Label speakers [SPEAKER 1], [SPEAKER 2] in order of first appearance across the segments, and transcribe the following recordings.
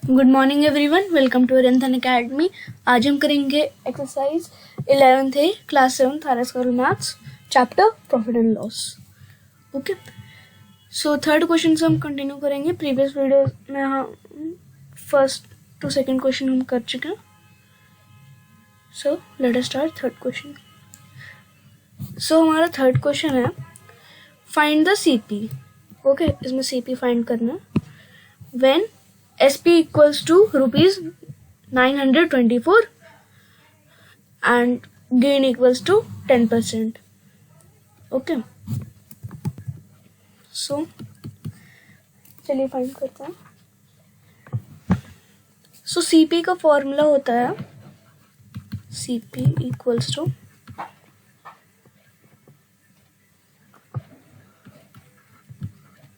[SPEAKER 1] Good morning everyone, welcome to Randhan academy. आज हम करेंगे exercise 11th A class 7th R S maths chapter profit and loss. Okay, so third question से हम continue करेंगे। Previous video में हम first to second question हम कर चुके हैं। So let us start third question. So हमारा थर्ड क्वेश्चन है फाइंड द सीपी। ओके, इसमें सीपी फाइंड करना है when SP equals to rupees 924 and gain equals to 10%. Okay, so चलिए फाइंड करते हैं। So CP का फॉर्मूला होता है CP equals to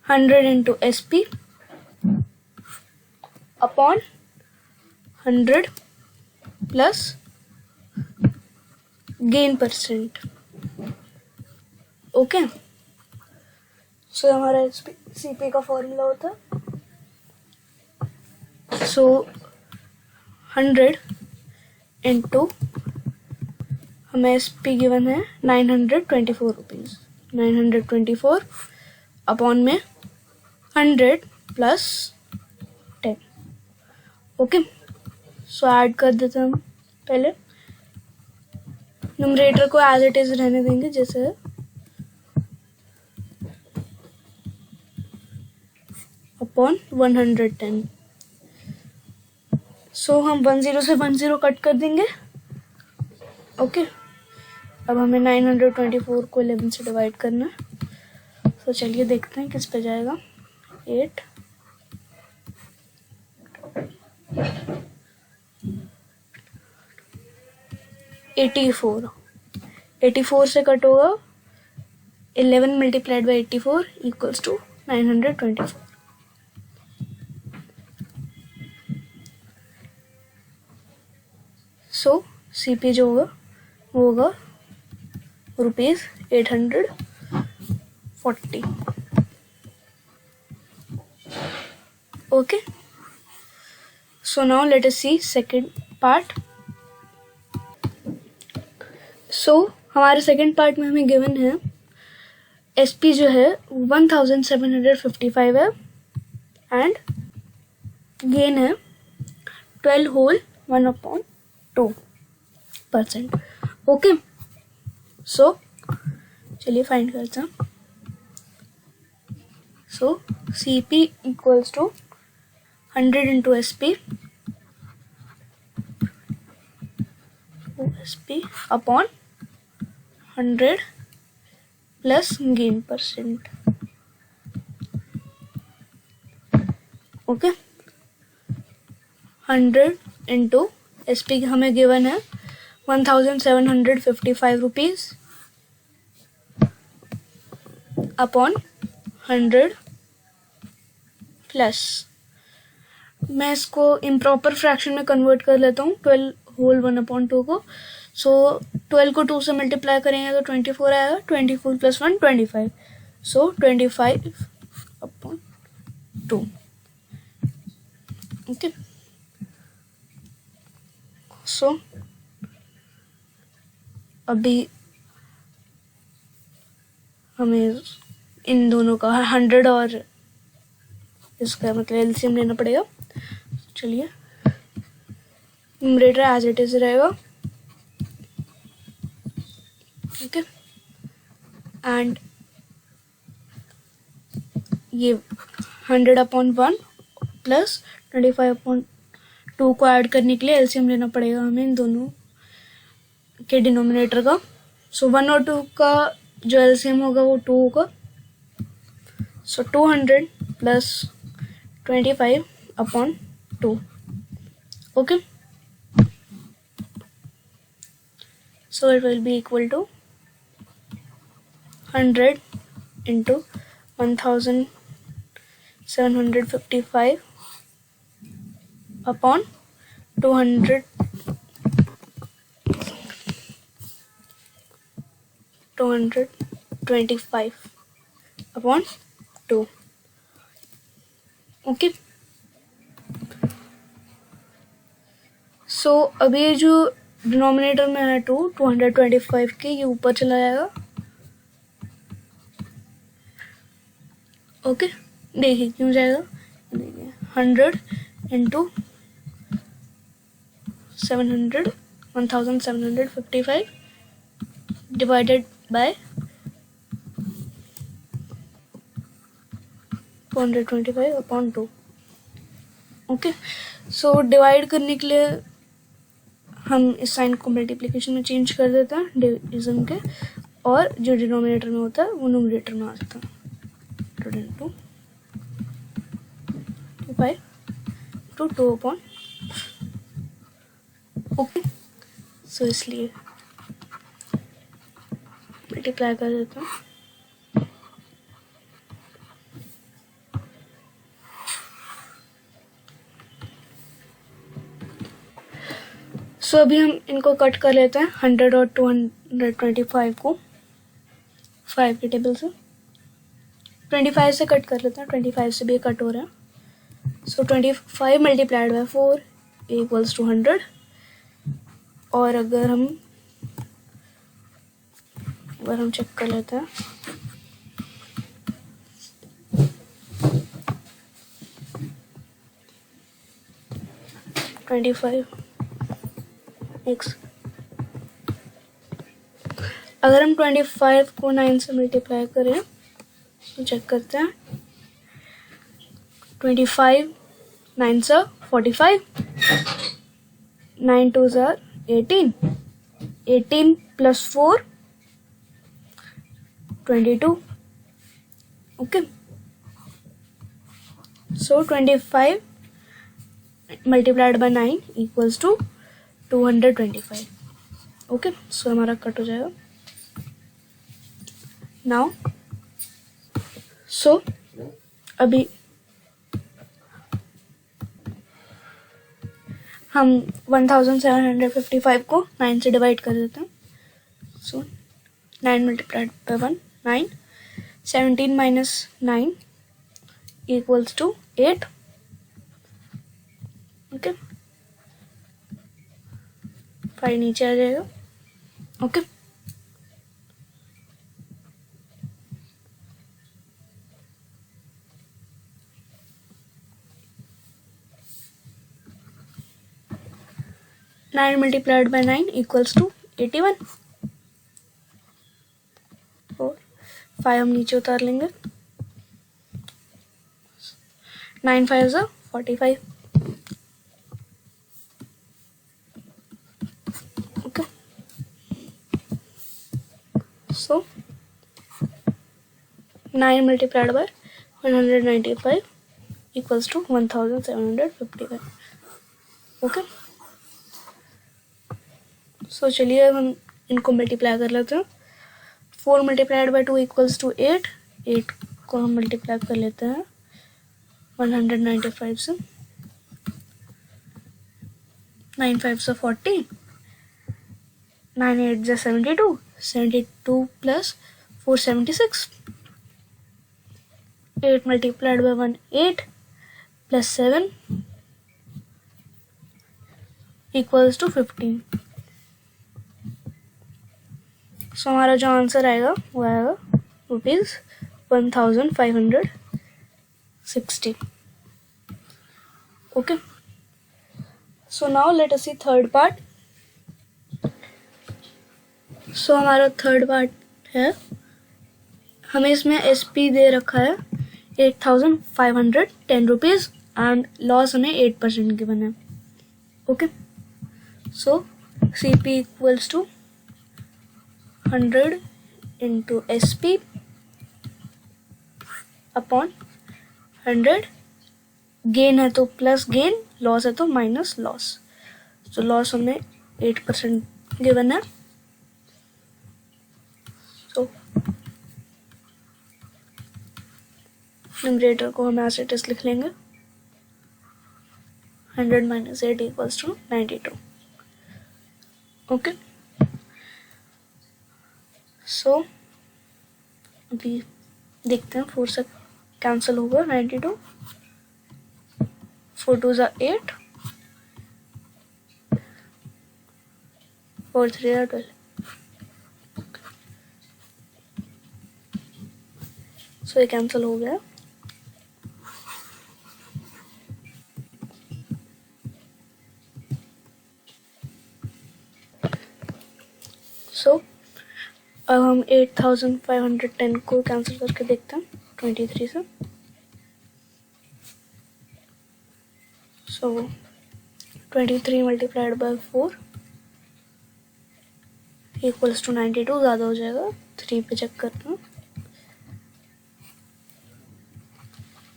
[SPEAKER 1] hundred into SP upon 100 plus gain percent. Okay, so हमारा सीपी का फॉर्मूला होता है सो 100 इंटू हमें एसपी गिवन है 924 रुपीज, 924 अपॉन में 100 प्लस 10। ओके, सो ऐड कर देते हैं हम। पहले न्यूमरेटर को एज इट इज रहने देंगे जैसे है, अपॉन 110। सो हम 10 से 10 कट कर देंगे। ओके, अब हमें 924 को 11 से डिवाइड करना है। तो चलिए देखते हैं किस पे जाएगा। 8 84 से कट होगा 11 multiplied by 84 equals to 924। So CP जो होगा वो होगा ₹840। Okay, so now let us see second part. So हमारे सेकंड पार्ट में हमें गिवन है एसपी जो है 1755 है एंड गेन है 12 होल 1/2%। ओके, सो चलिए फाइंड करते हैं। So CP equals to 100 into SP upon 100 plus gain percent. Okay, 100 into SP हमें गिवन है 1755 रुपीज अपॉन 100 प्लस, मैं इसको इम्प्रॉपर फ्रैक्शन में कन्वर्ट कर लेता हूँ 12 होल 1/2 को। सो 12 को 2 से मल्टीप्लाई करेंगे तो 24 आएगा। 24 प्लस 1 25, सो 25 अपॉन 2। ओके, सो अभी हमें इन दोनों का 100 और इसका मतलब एलसीएम लेना पड़ेगा। चलिए, न्यूमरेटर एज इट इज रहेगा। ओके, एंड ये 100 अपॉन 1 प्लस 25 अपॉन 2 को ऐड करने के लिए एलसीएम लेना पड़ेगा हमें इन दोनों के डिनोमिनेटर का। सो 1 और 2 का जो एलसीएम होगा वो 2 होगा। सो 200 plus 25 upon 2। Okay, so it will be equal to 100 into 1755 upon 225 upon 2. Okay, सो अभी ये जो डिनोमिनेटर में है 225 के, ये ऊपर चला जाएगा। ओके, देखिए क्यों जाएगा, देखिए 100 into 700 1755 divided by 225/2। Okay, so divide करने के लिए हम इस साइन को मल्टीप्लिकेशन में चेंज कर देते हैं डिवीजन के, और जो डिनोमिनेटर में होता है वो न्यूमरेटर में आ जाता है। 2/2। ओके, सो इसलिए मल्टीप्लाई कर देते हैं। सो अभी हम इनको कट कर लेते हैं, 100 और 225 को 5 के टेबल से। 25 से कट कर लेते हैं, 25 से भी कट हो रहा है। सो 25 मल्टीप्लाइड बाय 4 इक्वल्स टू 100। और अगर हम चेक कर लेते हैं, x, अगर हम 25 को 9 से मल्टीप्लाई करें तो चेक करते हैं, 25 9 से 45, 9 2 ज़ार 18, 18 plus 4 22। Okay, so 25 multiplied by 9 equals to 225। Okay, so हमारा कट हो जाएगा नाउ। सो अभी हम 1755 को 9 से डिवाइड कर देते हैं। So 9 multiplied by 1 9, 17 minus 9 equals to 8। Okay, 5 नीचे आ जाएगा। Okay, nine multiplied by 9 equals to 81। 5 हम नीचे उतार लेंगे, 9 5 ज़ा 45। Okay, so 9 multiplied by 195 equals to 1755। Okay, so चलिए हम इनको मल्टीप्लाई कर लेते हैं। 4 मल्टीप्लाइड बाय 2 इक्वल्स टू 8। 8 को हम मल्टीप्लाई कर लेते हैं 195 से। 9 5 ज़ा 40, 9 8 ज़ा 72, 72 plus 4 76। 8 multiplied by 1 8 plus 7 equals to 15। So हमारा जो आंसर आएगा वो आएगा ₹1560। Okay, so now let us see third part. So हमारा थर्ड पार्ट है, हमें इसमें SP दे रखा है 8510 रुपीज़ एंड लॉस हमें 8% गिवन है। Okay, so CP equals to 100 into SP upon 100। Gain है तो प्लस गेन, लॉस है तो माइनस लॉस। तो लॉस हमें 8% गिवन है। तो न्यूमरेटर को हम एज इट इज लिख लेंगे, 100 माइनस 8 इक्वल्स टू 92। ओके, सो अभी देखते हैं, 4 से कैंसिल होगा 92, 4 2 ज़ा 8, 4 3 12, सो ये कैंसिल हो गया। सो अब हम 8510 को कैंसिल करके देखते हैं 23 से। सो 23 मल्टीप्लाइड बाय 4 इक्वल्स टू 92, ज़्यादा हो जाएगा। 3 पे चेक करते हैं,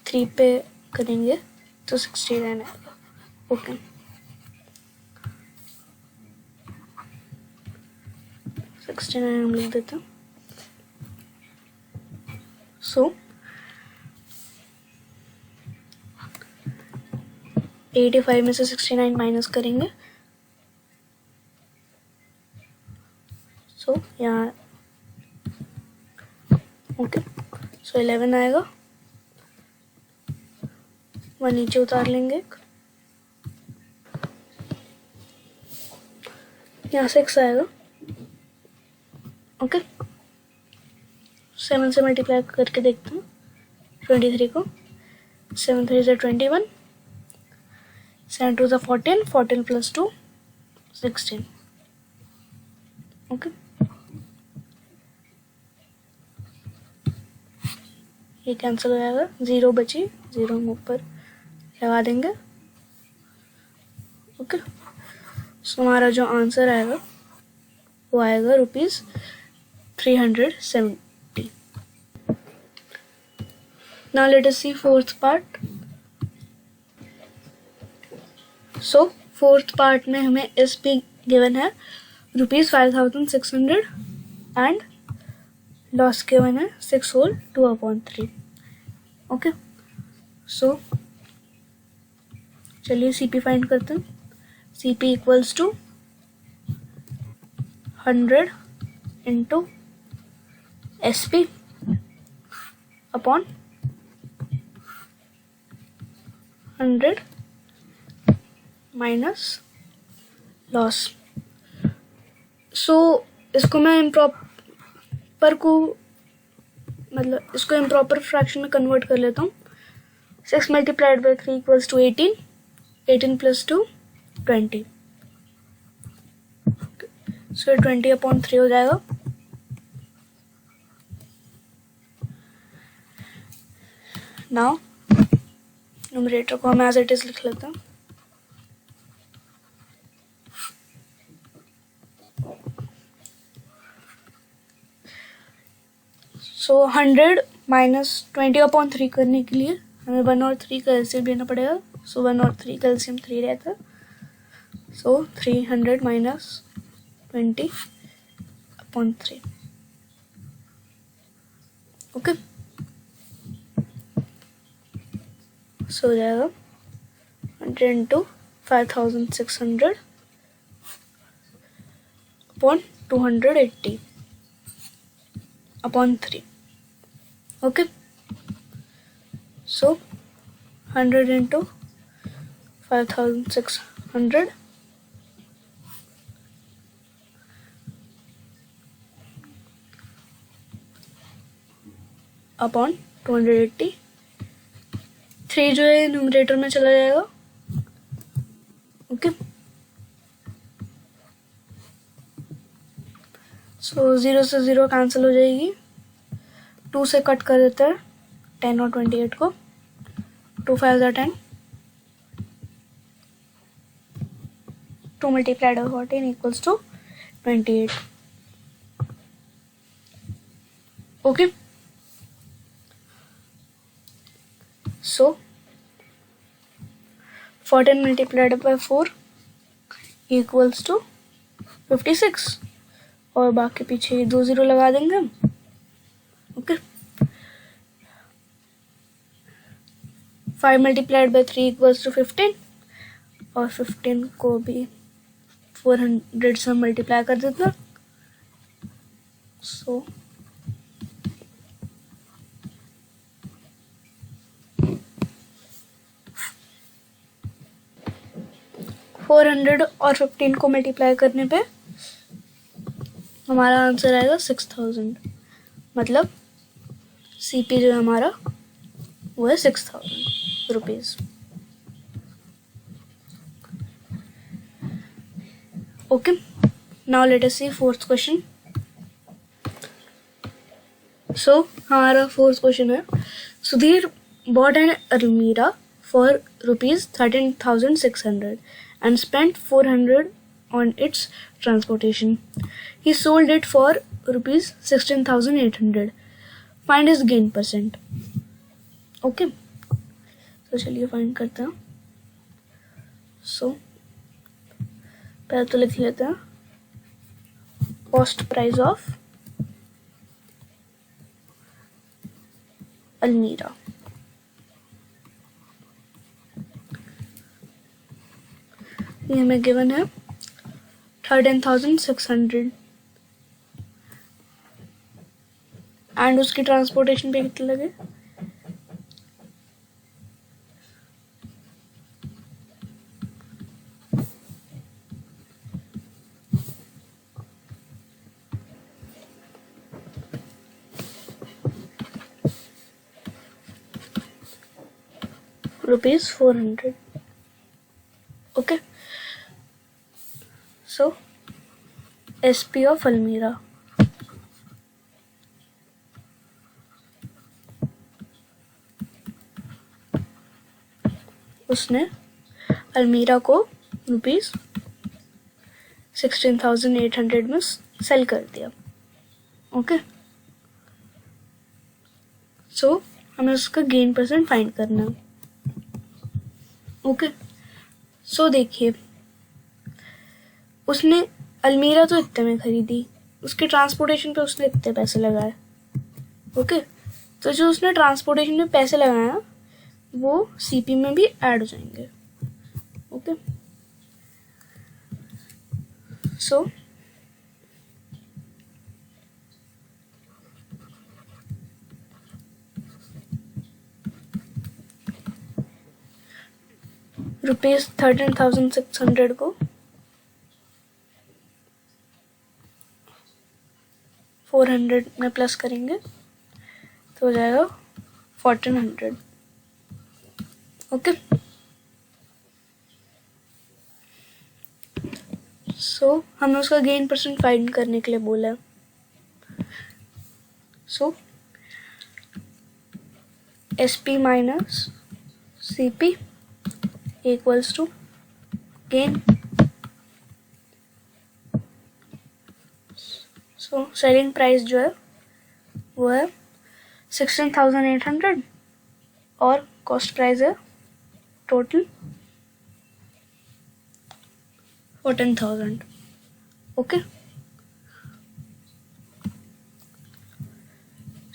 [SPEAKER 1] 3 पे करेंगे तो 69 आएगा। ओके, 69 हम लिख देते हैं। सो 85 में से 69 माइनस करेंगे, सो यहाँ ओके, सो 11 आएगा। 1 नीचे उतार लेंगे, यहाँ 6 आएगा। ओके, 7 से मल्टीप्लाई करके देखते हैं 23 को। 7 3 = 21, 7 2 = 14, 14 + 2 16। ओके, ये कैंसिल हो जाएगा, 0 बची, 0 हम ऊपर लगा देंगे। ओके, सो हमारा जो आंसर आएगा वो आएगा ₹370। Now let us see fourth part. So fourth part में हमें SP given है ₹5600 and loss given है 6 whole 2/3। ओके, सो चलिए CP फाइंड करते हैं। CP equals to 100 into SP upon 100 minus loss. So इसको मैं इम्प्रॉपर को मतलब इसको इम्प्रॉपर फ्रैक्शन में कन्वर्ट कर लेता हूँ। 6 मल्टीप्लाइड बाई 3 इक्वल्स टू 18, 18 + 2 20, सो 20/3 हो जाएगा। नाउ न्यूमरेटर को हम एज इट इज लिख लेते हैं। सो 100 माइनस 20/3 करने के लिए हमें 1 और 3 का एलसीएम लेना पड़ेगा। सो 1 और 3 का एलसीएम 3 रहता है। सो 300 माइनस 20/3। ओके, सो हो जाएगा 100 इंटू 5600 अपॉन 280/3। ओके, सो 100 इंटू 5600 अपॉन 280। 3 जो है न्यूमरेटर में चला जाएगा। ओके, सो 0 से 0 कैंसिल हो जाएगी। 2 से कट कर देते हैं 10 और 28 को। 2 5 = 10, 2 multiplied by 14 equals to 28। Okay, so 14 multiplied by 4 equals to 56 और बाकी पीछे 2 0 लगा देंगे हम। Okay, 5 multiplied by 3 equals to 15 और 15 को भी 400 से मल्टीप्लाई कर देते। सो 400 और 15 को मल्टीप्लाई करने पे हमारा आंसर आएगा 6000। मतलब CP जो है हमारा वो है 6000 rupees. Okay, now let us see fourth question. So हमारा फोर्थ क्वेश्चन है, Sudhir bought an Almira for ₹13,600 and spent 400 on its transportation. He sold it for ₹16,800. Find his gain percent. Okay, तो चलिए फाइंड करते हैं। सो पहले तो लिख लेते हैं कॉस्ट प्राइस ऑफ अलमीरा। ये हमें गिवन है 13,600 एंड उसकी ट्रांसपोर्टेशन पे कितने लगे? ₹400। ओके, सो SP ऑफ अलमीरा उसने अलमीरा को ₹16,800 में सेल कर दिया। ओके, सो हमें उसका गेन परसेंट फाइंड करना है। ओके, सो देखिए, उसने अलमीरा तो इतने में खरीदी, उसके ट्रांसपोर्टेशन पे उसने इतने पैसे लगाए। ओके, तो जो उसने ट्रांसपोर्टेशन में पैसे लगाया वो CP में भी ऐड हो जाएंगे। ओके, सो ₹13,600 को 400 में प्लस करेंगे तो हो जाएगा 1400। ओके, सो हमें उसका गेन परसेंट फाइंड करने के लिए बोला है। So SP minus CP equals to gain. So selling price जो है वो है 16,800 और कॉस्ट प्राइस है टोटल 14,000। ओके,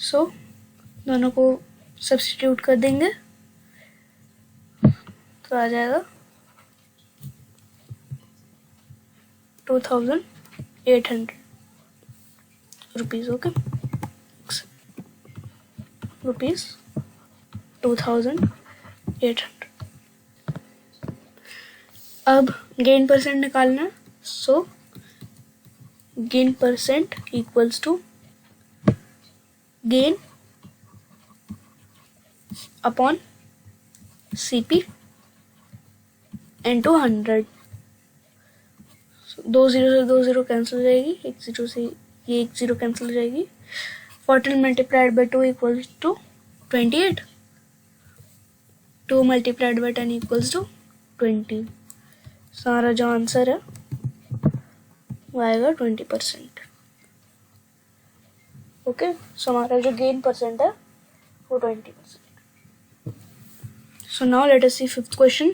[SPEAKER 1] सो दोनों को सब्स्टिट्यूट कर देंगे तो आ जाएगा 2,800 रुपीज़। ओके, ₹2,800। अब गेन परसेंट निकालना है। So gain percent equals to gain upon CP into 100। 2 0 से 2 0 कैंसिल हो जाएगी, 1 0 से ये 1 0 कैंसिल हो जाएगी। 14 multiplied by 2 equals to 28। 2 multiplied by 10 equals to 20। सारा जो आंसर है वो आएगा 20%। ओके, सो हमारा जो गेन परसेंट है वो 20%। So now let us see fifth question.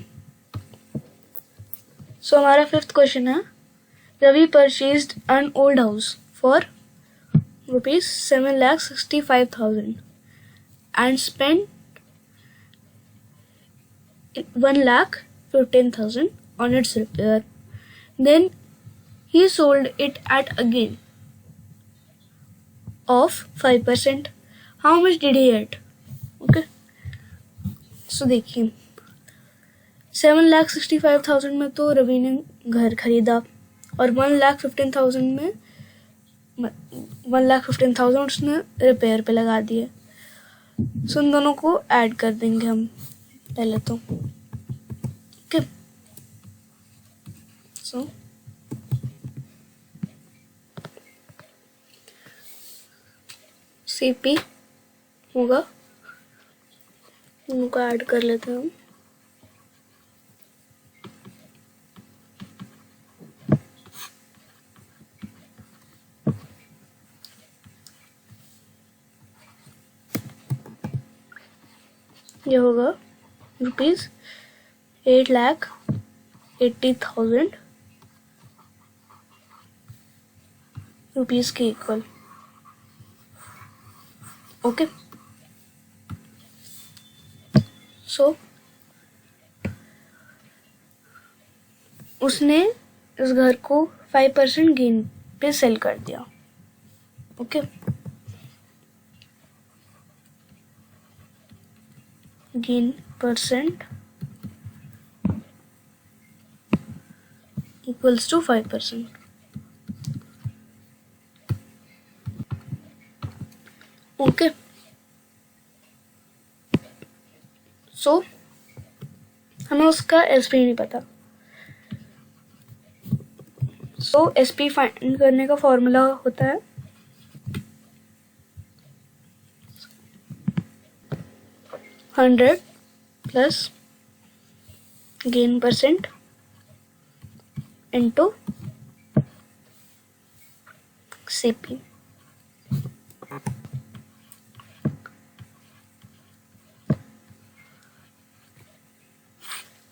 [SPEAKER 1] So हमारा फिफ्थ क्वेश्चन है, Ravi purchased an old house for ₹7,65,000 and spent $1,15,000 on its repair. Then he sold it at a gain of 5%. How much did he get? Okay. So देखिए, 7,65,000 में तो रवि ने घर खरीदा और 1,15,000 में 1,15,000 उसने रिपेयर पे लगा दिए। सो इन दोनों को ऐड कर देंगे हम पहले तो। ओके, सो CP होगा, उनको ऐड कर लेते हैं हम। ये होगा ₹8,80,000 रुपीज के इक्वल। ओके, सो उसने इस घर को 5% गेन पे सेल कर दिया। Okay, gain percent equals to 5%। Okay, so हमें उसका SP नहीं पता। सो SP फाइंड करने का फॉर्मूला होता है 100 plus gain percent into CP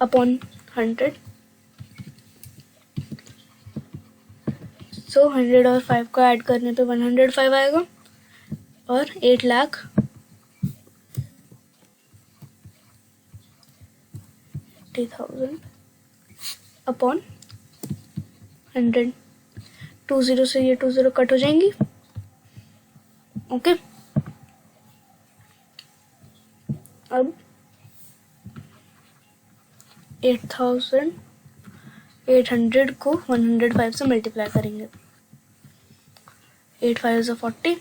[SPEAKER 1] upon 100। सो 100 और 5 को ऐड करने पे 105 आएगा और 8,80,000 अपॉन 100। 20 से ये 20 कट हो जाएंगी। ओके, अब 8,800 को 105 से मल्टीप्लाई करेंगे। 8 5 is 40,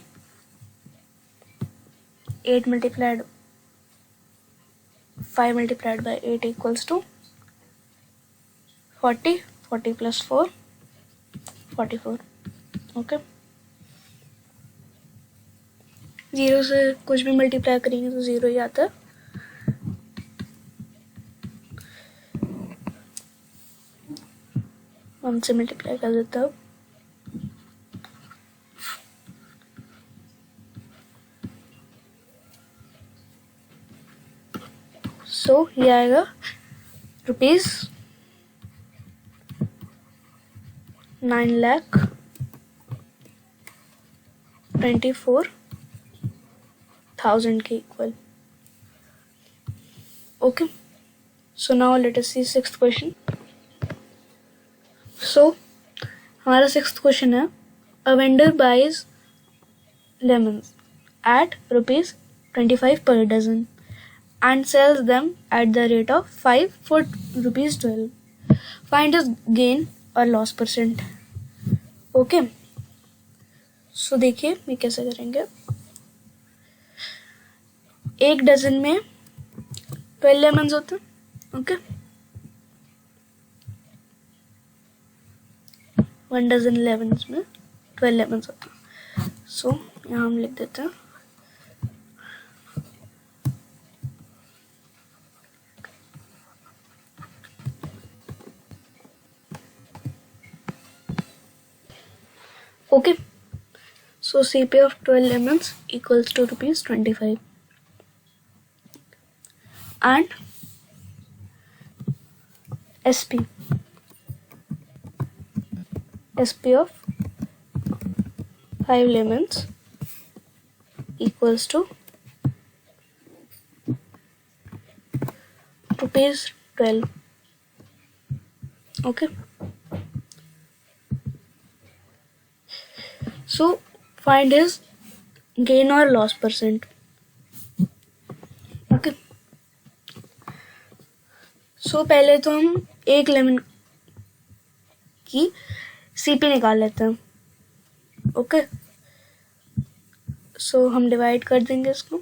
[SPEAKER 1] 8 multiplied 5 multiplied by 8 equals to 40, 40 plus 4 44। Okay, 0 से कुछ भी मल्टीप्लाई करेंगे तो 0 ही आता है। 1 से मल्टीप्लाई कर देता हूँ। सो ये आएगा ₹9,24,000 के equal. Okay, so now let us see sixth question. So हमारा सिक्स्थ क्वेश्चन है, a vendor buys lemons at ₹25 per dozen and sells them at the rate of 5 for ₹12. Find his gain or loss percent. Okay, so देखिए मैं कैसे करेंगे। एक dozen में 12 lemons होते हैं। ओके, 1 डजन लेमन्स में 12 लेमन्स होते हैं। सो यहाँ हम लिख देते हैं okay, so CP of 12 lemons equals to ₹25 and SP of 5 lemons equals to ₹12. Okay, so find his gain or loss percent. Okay, so पहले तो हम एक लेमन की CP निकाल लेते हैं। ओके, सो हम डिवाइड कर देंगे इसको।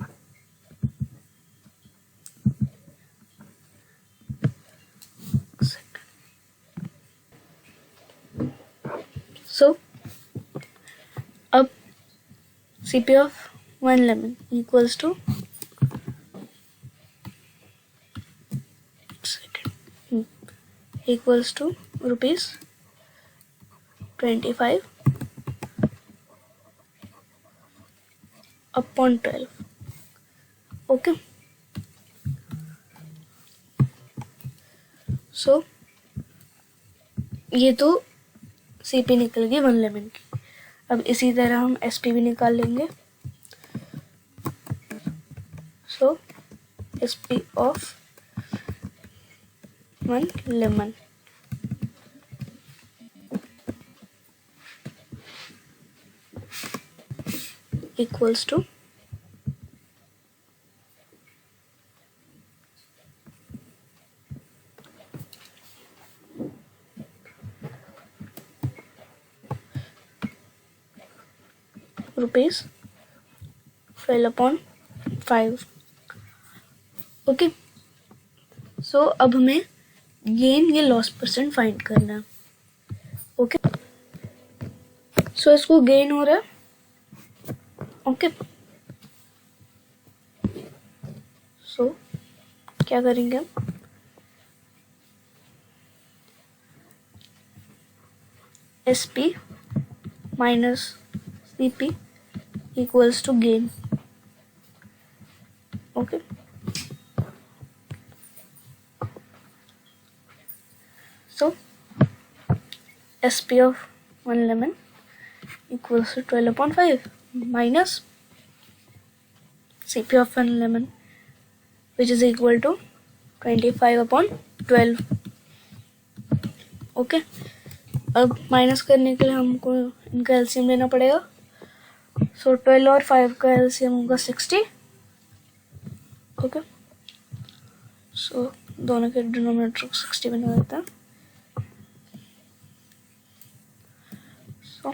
[SPEAKER 1] सो अब CP of 1 lemon equals to ₹25 upon 12। Okay, so ये तो CP निकल गई 1 लेमन की। अब इसी तरह हम SP भी निकाल लेंगे। So SP of 1 lemon equals to ₹12/5। Okay, so अब हमें गेन या लॉस परसेंट फाइंड करना है। ओके, सो इसको गेन हो रहा है। ओके, सो क्या करेंगे हम, SP minus CP equals to gain. Okay, so SP of 1 lemon equals to 12/5 minus CP of 1 lemon which is equal to 25/12। Okay, अब माइनस करने के लिए हमको इनका एलसीएम लेना पड़ेगा। सो 12 और 5 का एलसीएम होगा 60। ओके, सो दोनों के डिनोमिनेटर को 60 बना देता है। सो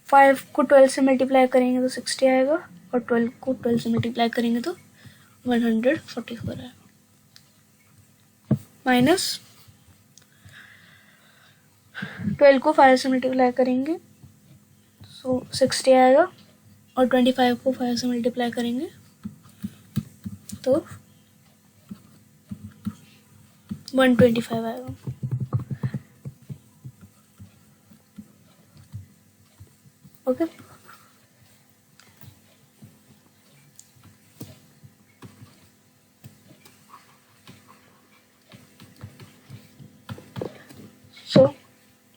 [SPEAKER 1] 5 को 12 से मल्टीप्लाई करेंगे तो 60 आएगा और 12 को 12 से मल्टीप्लाई करेंगे तो 144 आएगा। माइनस 12 को 5 से मल्टीप्लाई करेंगे सो 60 आएगा और 25 को 5 से मल्टीप्लाई करेंगे तो 125 आएगा। ओके, सो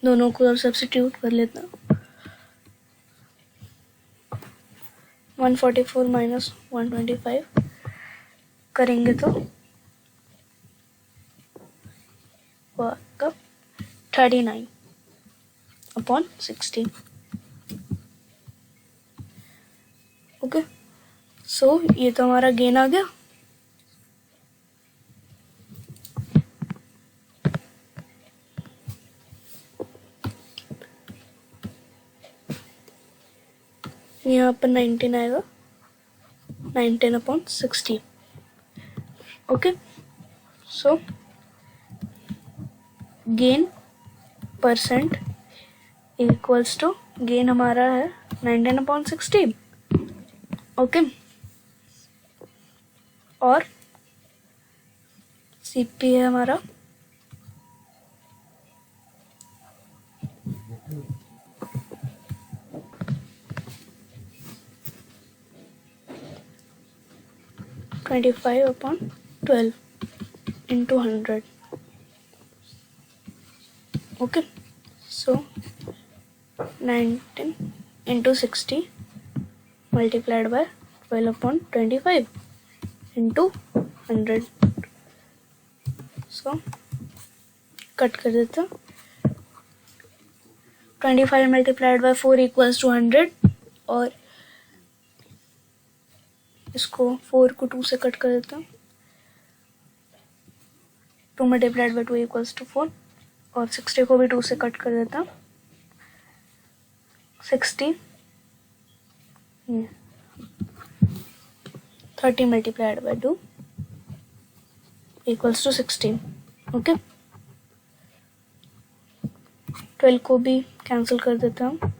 [SPEAKER 1] दोनों को अब सब्स्टिट्यूट कर लेता हूँ। 144 माइनस 125 करेंगे तो कब 39/60। ओके, सो ये तो हमारा गेन आ गया। यहाँ पर 19 आएगा, 19/60। Okay, so gain percent equals to gain हमारा है 19/60। ओके, और CP है हमारा 25/12 into 100। Okay, so 19 into 60 multiplied by 12/25 into 100। so cut कर देता। 25 multiplied by 4 equals to 100 और इसको 4 को 2 से कट कर देता हूँ। 2 multiplied by 2 equals to 4 और 60 को भी 2 से कट कर देता हूँ। 60, 30 multiplied by 2 equals to 16. Okay, 12 को भी कैंसिल कर देता हूँ,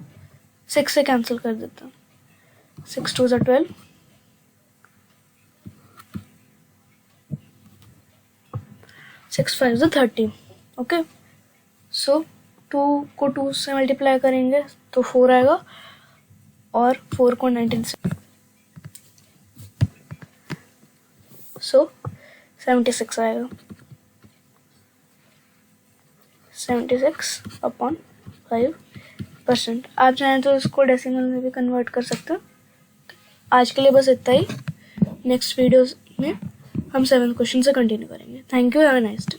[SPEAKER 1] 6 से कैंसिल कर देता हूँ, 6 2 ज़ा 12, 6 5 ज़ा 30. ओके, सो 2 को 2 से मल्टीप्लाई करेंगे तो 4 आएगा और 4 को 19 से, सो 76 आएगा. 76 अपॉन 5%. आप चाहें तो इसको डेसिमल में भी कन्वर्ट कर सकते हैं. आज के लिए बस इतना ही. नेक्स्ट वीडियोस में हम 7th क्वेश्चन से कंटिन्यू करेंगे. Thank you, have a nice day.